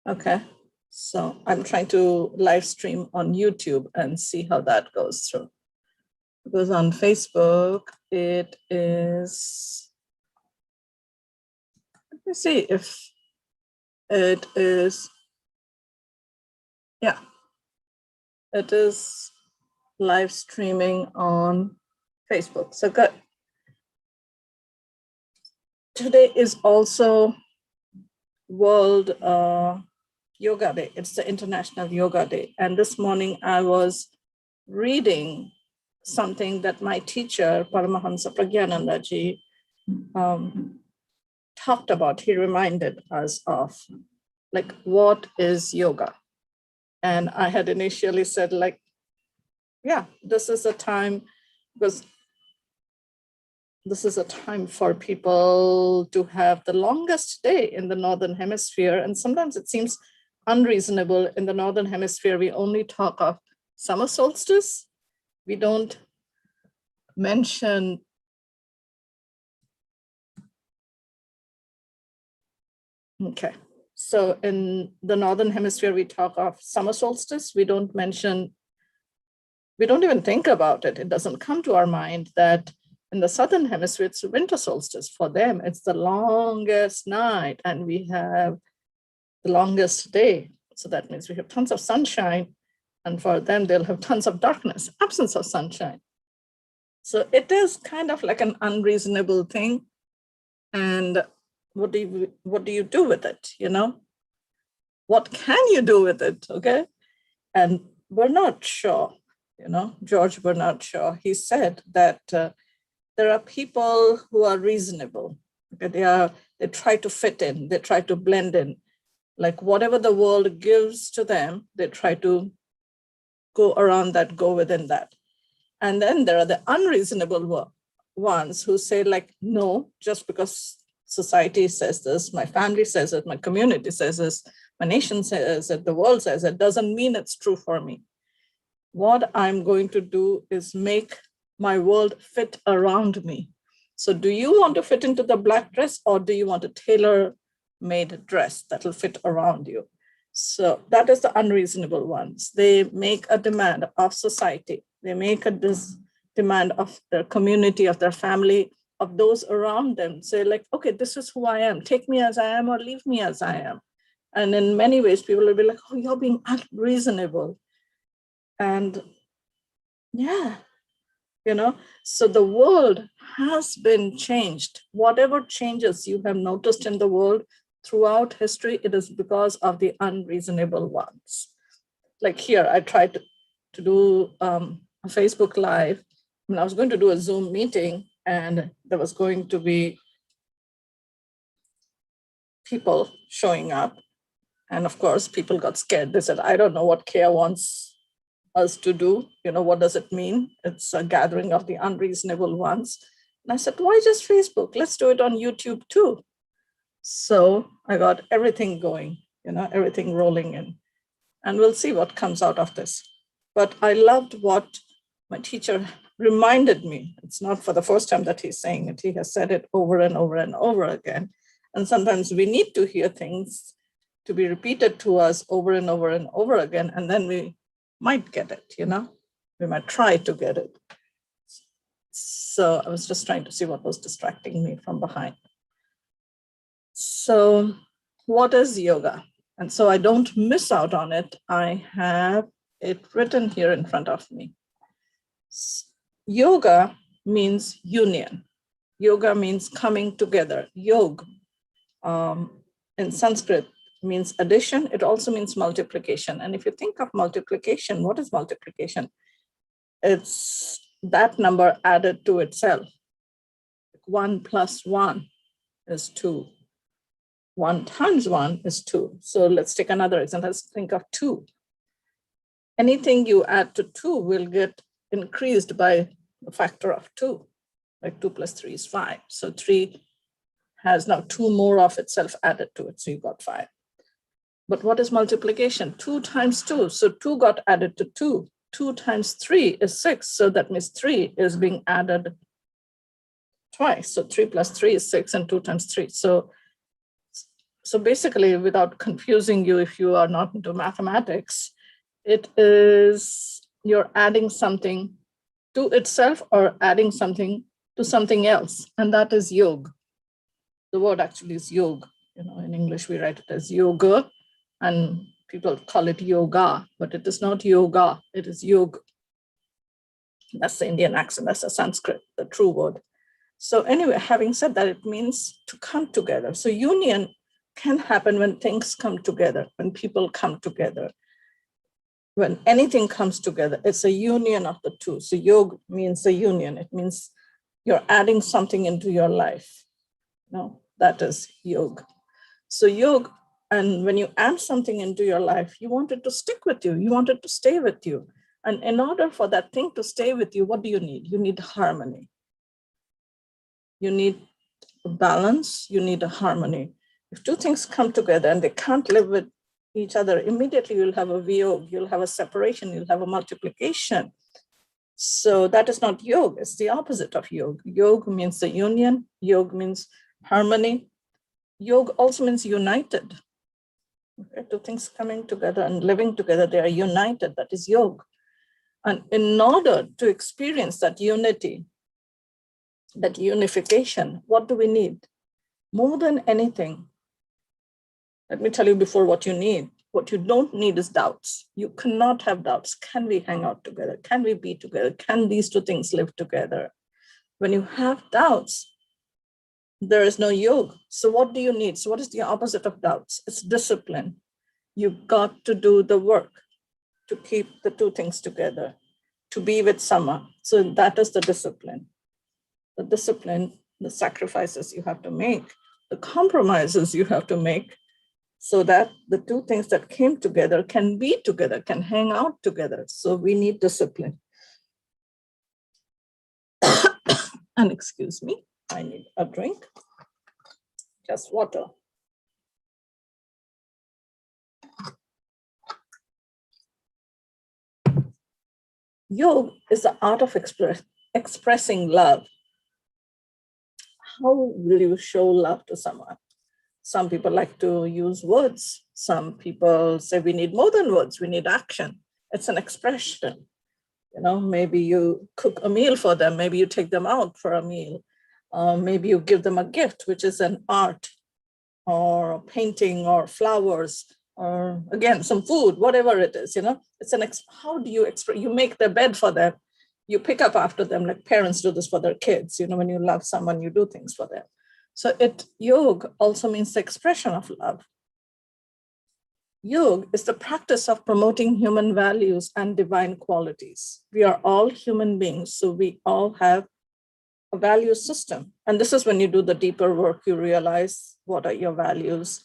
Okay, so I'm trying to live stream on YouTube and see how that goes through. Because on Facebook, it is, let me see if it is, yeah, it is live streaming on Facebook. So good. Today is also World Yoga Day. It's the International Yoga Day. And this morning I was reading something that my teacher, Paramahansa Pragyanandaji, talked about. He reminded us of, like, what is yoga? And I had initially said, like, yeah, this is a time, because this is a time for people to have the longest day in the Northern Hemisphere. And sometimes it seems unreasonable. In the Northern Hemisphere, we only talk of summer solstice. We don't mention okay. So in the Northern Hemisphere, we talk of summer solstice. We don't mention, we don't even think about it. It doesn't come to our mind that in the Southern Hemisphere, it's winter solstice. For them, it's the longest night and we have the longest day. So that means we have tons of sunshine, and for them, they'll have tons of darkness, absence of sunshine. So it is kind of like an unreasonable thing. And what do you do with it? You know, what can you do with it? Okay. And Bernard Shaw, you know, George Bernard Shaw, he said that there are people who are reasonable. Okay? They try to fit in, they try to blend in. Like whatever the world gives to them, they try to go around that, go within that. And then there are the unreasonable ones who say, like, no, just because society says this, my family says it, my community says this, my nation says it, the world says it, doesn't mean it's true for me. What I'm going to do is make my world fit around me. So do you want to fit into the black dress, or do you want a tailor-made dress that'll fit around you? So that is the unreasonable ones. They make a demand of society. They make a demand of their community, of their family, of those around them. Say, like, okay, this is who I am. Take me as I am or leave me as I am. And in many ways, people will be like, oh, you're being unreasonable. And yeah, you know, so the world has been changed. Whatever changes you have noticed in the world throughout history, it is because of the unreasonable ones. Like here, I tried to do a Facebook Live. I was going to do a Zoom meeting, and there was going to be people showing up. And of course, people got scared. They said, I don't know what Kia wants us to do. You know, what does it mean? It's a gathering of the unreasonable ones. And I said, why just Facebook? Let's do it on YouTube too. So I got everything going, you know, everything rolling in. And we'll see what comes out of this. But I loved what my teacher reminded me. It's not for the first time that he's saying it. He has said it over and over and over again. And sometimes we need to hear things to be repeated to us over and over and over again. And then we might get it, you know, we might try to get it. So I was just trying to see what was distracting me from behind. So what is yoga? And so I don't miss out on it. I have it written here in front of me. Yoga means union. Yoga means coming together. Yog in Sanskrit means addition. It also means multiplication. And if you think of multiplication, what is multiplication? It's that number added to itself. 1 plus 1 is 2. 1 times 1 is 2. So let's take another example. Let's think of 2. Anything you add to 2 will get increased by a factor of 2. Like 2 plus 3 is 5. So 3 has now 2 more of itself added to it. So you got 5. But what is multiplication? 2 times 2. So 2 got added to 2. 2 times 3 is 6. So that means 3 is being added twice. So 3 plus 3 is 6, and 2 times 3. So So basically, without confusing you, if you are not into mathematics, it is you're adding something to itself or adding something to something else, and that is yoga. The word actually is yoga. In English, we write it as yoga, and people call it yoga, but it is not yoga, it is yoga. That's the Indian accent, that's the Sanskrit, the true word. So anyway, having said that, it means to come together. So union can happen when things come together, when people come together, when anything comes together. It's a union of the two. So yoga means a union. It means you're adding something into your life. That is yoga. So yoga, and when you add something into your life, you want it to stick with you. You want it to stay with you. And in order for that thing to stay with you, what do you need? You need harmony. You need a balance. You need a harmony. If two things come together and they can't live with each other, immediately you'll have a viyog, you'll have a separation, you'll have a multiplication. So that is not yoga. It's the opposite of yoga. Yoga means the union. Yoga means harmony. Yoga also means united. Okay? Two things coming together and living together, they are united. That is yoga. And in order to experience that unity, that unification, what do we need? More than anything, let me tell you before what you need. What you don't need is doubts. You cannot have doubts. Can we hang out together? Can we be together? Can these two things live together? When you have doubts, there is no yoga. So what do you need? So what is the opposite of doubts? It's discipline. You've got to do the work to keep the two things together, to be with someone. So that is the discipline. The discipline, the sacrifices you have to make, the compromises you have to make, so that the two things that came together can be together, can hang out together. So we need discipline. And excuse me, I need a drink, just water. Yoga is the art of expressing love. How will you show love to someone? Some people like to use words. Some people say we need more than words, we need action. It's an expression. Maybe you cook a meal for them, maybe you take them out for a meal, maybe you give them a gift, which is an art, or a painting, or flowers, or again, some food, whatever it is, it's how do you express? You make their bed for them, you pick up after them, like parents do this for their kids. When you love someone, you do things for them. So yoga also means the expression of love. Yoga is the practice of promoting human values and divine qualities. We are all human beings, so we all have a value system. And this is when you do the deeper work, you realize what are your values.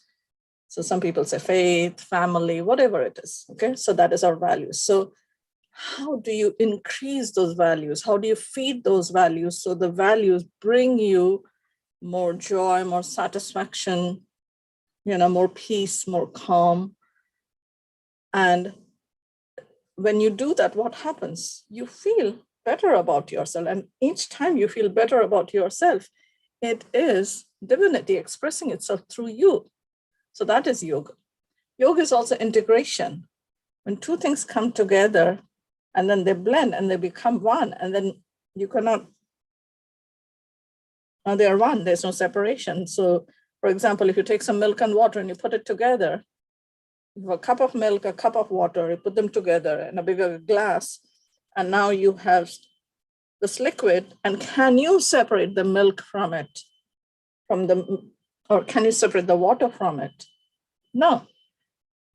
So some people say faith, family, whatever it is. Okay, so that is our values. So how do you increase those values? How do you feed those values so the values bring you more joy, more satisfaction, more peace, more calm? And when you do that, what happens? You feel better about yourself. And each time you feel better about yourself, it is divinity expressing itself through you. So that is yoga. Yoga is also integration. When two things come together and then they blend and they become one, and then you cannot, they are one, there's no separation. So for example, if you take some milk and water and you put it together, you have a cup of milk, a cup of water, you put them together in a bigger glass, and now you have this liquid. And can you separate the milk from it, or can you separate the water from it? No.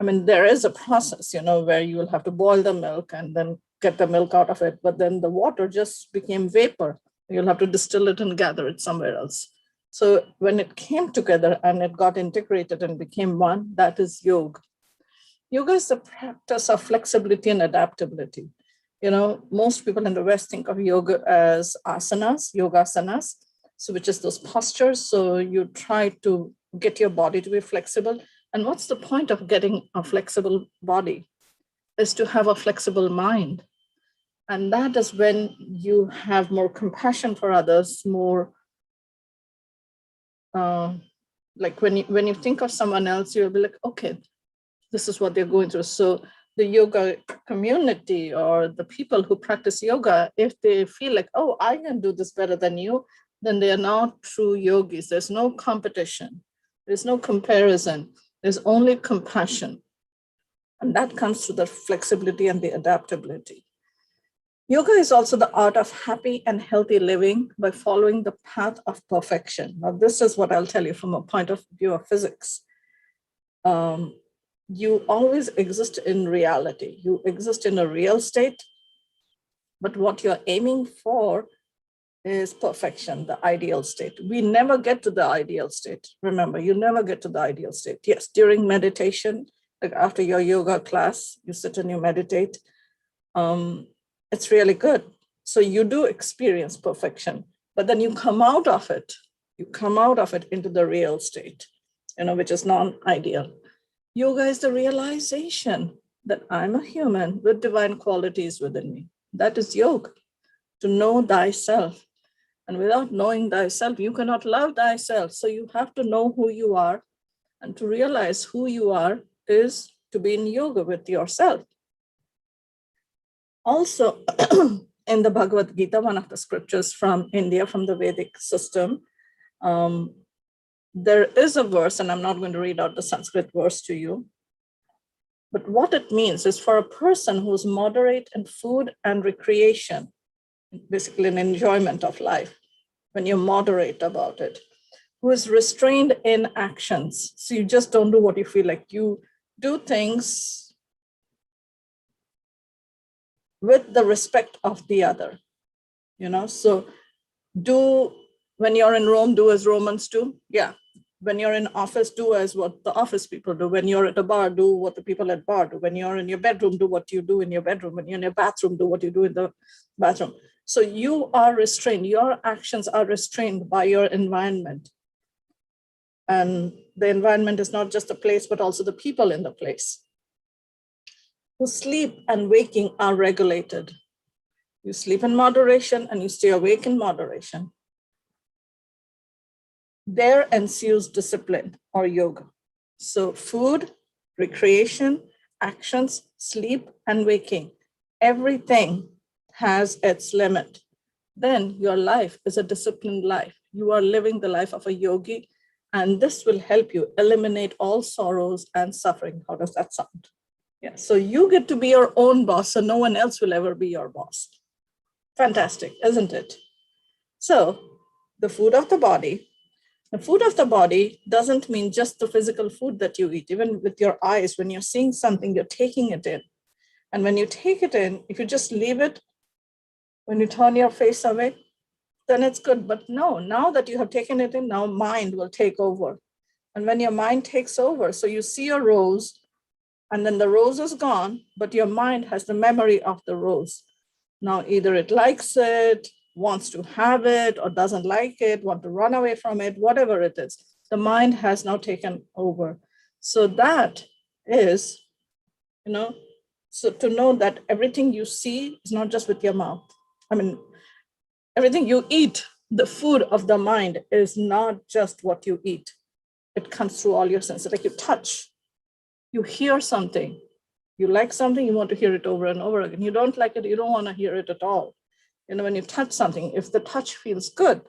I mean, there is a process, where you will have to boil the milk and then get the milk out of it, but then the water just became vapor. You'll have to distill it and gather it somewhere else. So when it came together and it got integrated and became one, that is yoga. Yoga is the practice of flexibility and adaptability. Most people in the West think of yoga as asanas, yogasanas, so which is those postures. So you try to get your body to be flexible. And what's the point of getting a flexible body? Is to have a flexible mind. And that is when you have more compassion for others, more like when you think of someone else, you'll be like, okay, this is what they're going through. So the yoga community or the people who practice yoga, if they feel like, oh, I can do this better than you, then they are not true yogis. There's no competition. There's no comparison. There's only compassion. And that comes through the flexibility and the adaptability. Yoga is also the art of happy and healthy living by following the path of perfection. Now, this is what I'll tell you from a point of view of physics. You always exist in reality. You exist in a real state, but what you're aiming for is perfection, the ideal state. We never get to the ideal state. Remember, you never get to the ideal state. Yes, during meditation, like after your yoga class, you sit and you meditate. It's really good. So you do experience perfection, but then you come out of it. You come out of it into the real state, which is non-ideal. Yoga is the realization that I'm a human with divine qualities within me. That is yoga, to know thyself. And without knowing thyself, you cannot love thyself. So you have to know who you are. And to realize who you are is to be in yoga with yourself. Also, in the Bhagavad Gita, one of the scriptures from India, from the Vedic system, there is a verse, and I'm not going to read out the Sanskrit verse to you, but what it means is for a person who's moderate in food and recreation, basically an enjoyment of life, when you're moderate about it, who is restrained in actions. So you just don't do what you feel like. You do things with the respect of the other, so when you're in Rome, do as Romans do. Yeah. When you're in office, do as what the office people do. When you're at a bar, do what the people at bar do. When you're in your bedroom, do what you do in your bedroom. When you're in your bathroom, do what you do in the bathroom. So you are restrained. Your actions are restrained by your environment. And the environment is not just the place, but also the people in the place. Whose sleep and waking are regulated. You sleep in moderation and you stay awake in moderation. There ensues discipline or yoga. So food, recreation, actions, sleep, and waking, everything has its limit. Then your life is a disciplined life. You are living the life of a yogi, and this will help you eliminate all sorrows and suffering. How does that sound? Yeah, so you get to be your own boss, so no one else will ever be your boss. Fantastic, isn't it? So the food of the body doesn't mean just the physical food that you eat. Even with your eyes, when you're seeing something, you're taking it in. And when you take it in, if you just leave it, when you turn your face away, then it's good. But no, now that you have taken it in, now mind will take over. And when your mind takes over, so you see a rose, and then the rose is gone, but your mind has the memory of the rose. Now, either it likes it, wants to have it, or doesn't like it, want to run away from it, whatever it is. The mind has now taken over. So that is, so to know that everything you see is not just with your mouth. I mean, everything you eat, the food of the mind is not just what you eat. It comes through all your senses, like you touch. You hear something, you like something, you want to hear it over and over again. You don't like it, you don't want to hear it at all. When you touch something, if the touch feels good,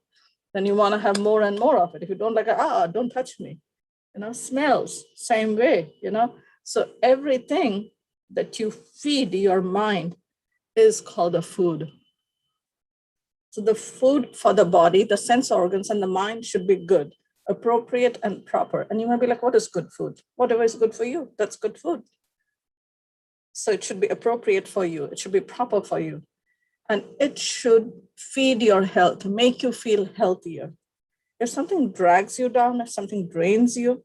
then you want to have more and more of it. If you don't like it, don't touch me. Smells, same way, So everything that you feed your mind is called a food. So the food for the body, the sense organs, and the mind should be good, appropriate, and proper. And you might be like, what is good food? Whatever is good for you, that's good food. So it should be appropriate for you. It should be proper for you. And it should feed your health, make you feel healthier. If something drags you down, if something drains you,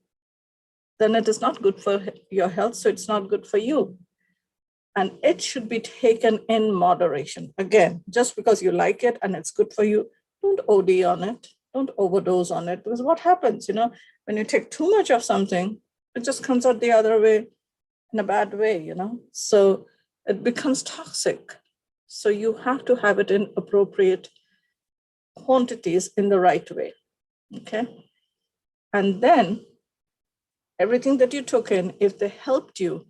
then it is not good for your health, so it's not good for you. And it should be taken in moderation. Again, just because you like it and it's good for you, don't OD on it, don't overdose on it. Because what happens, when you take too much of something, it just comes out the other way in a bad way, So it becomes toxic. So you have to have it in appropriate quantities in the right way, okay? And then everything that you took in, if they helped you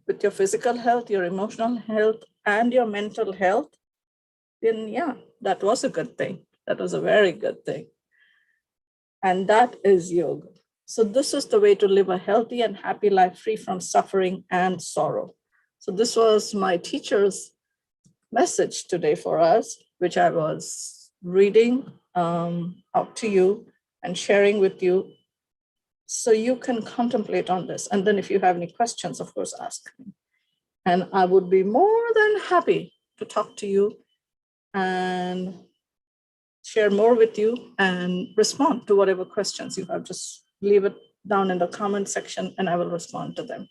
with your physical health, your emotional health, and your mental health, then yeah, that was a good thing. That was a very good thing. And that is yoga. So this is the way to live a healthy and happy life free from suffering and sorrow. So this was my teacher's message today for us, which I was reading out to you and sharing with you, so you can contemplate on this. And then if you have any questions, of course, ask me. And I would be more than happy to talk to you and share more with you and respond to whatever questions you have. Just leave it down in the comment section and I will respond to them.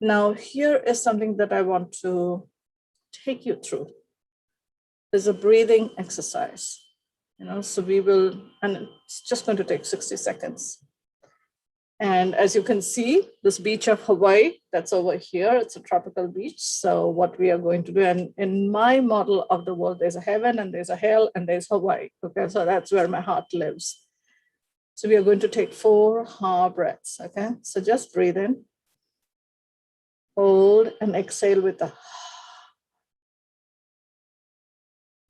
Now, here is something that I want to take you through. There's a breathing exercise, so we will, and it's just going to take 60 seconds. And as you can see, this beach of Hawaii, that's over here, it's a tropical beach. So what we are going to do, and in my model of the world, there's a heaven and there's a hell and there's Hawaii. Okay, so that's where my heart lives. So we are going to take 4 ha breaths. Okay, so just breathe in, hold, and exhale with the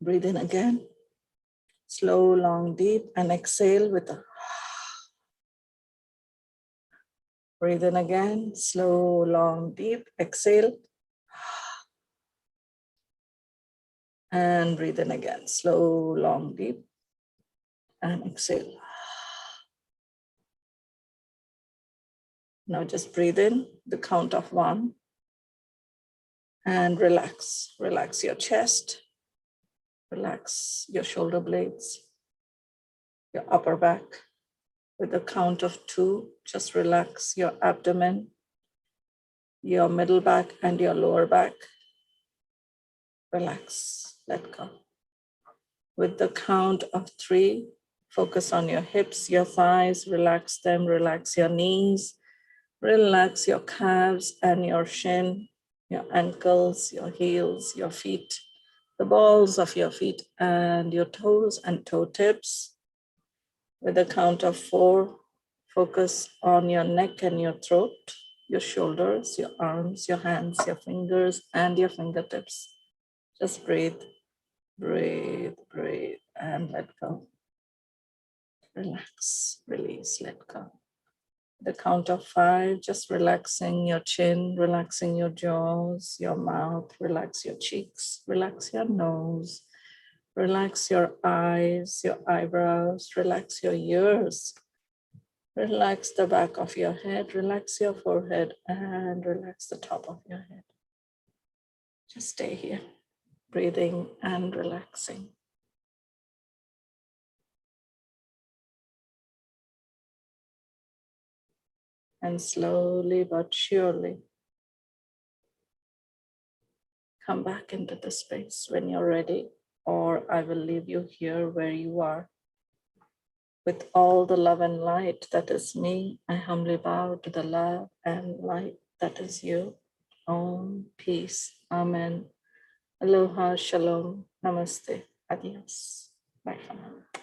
breathe in again, slow, long, deep, and exhale with the breathe in again, slow, long, deep, exhale. And breathe in again, slow, long, deep, and exhale. Now just breathe in the count of 1 and relax. Relax your chest, relax your shoulder blades, your upper back. With the count of 2, just relax your abdomen, your middle back, and your lower back. Relax, let go. With the count of 3, focus on your hips, your thighs, relax them, relax your knees, relax your calves and your shin, your ankles, your heels, your feet, the balls of your feet, and your toes and toe tips. With a count of 4, focus on your neck and your throat, your shoulders, your arms, your hands, your fingers, and your fingertips. Just breathe, breathe, breathe, and let go. Relax, release, let go. The count of 5, just relaxing your chin, relaxing your jaws, your mouth, relax your cheeks, relax your nose, relax your eyes, your eyebrows, relax your ears, relax the back of your head, relax your forehead, and relax the top of your head. Just stay here, breathing and relaxing. And slowly but surely, come back into the space when you're ready, or I will leave you here where you are. With all the love and light that is me, I humbly bow to the love and light that is you. Om, peace, amen. Aloha, shalom, namaste, adios. Bye for now.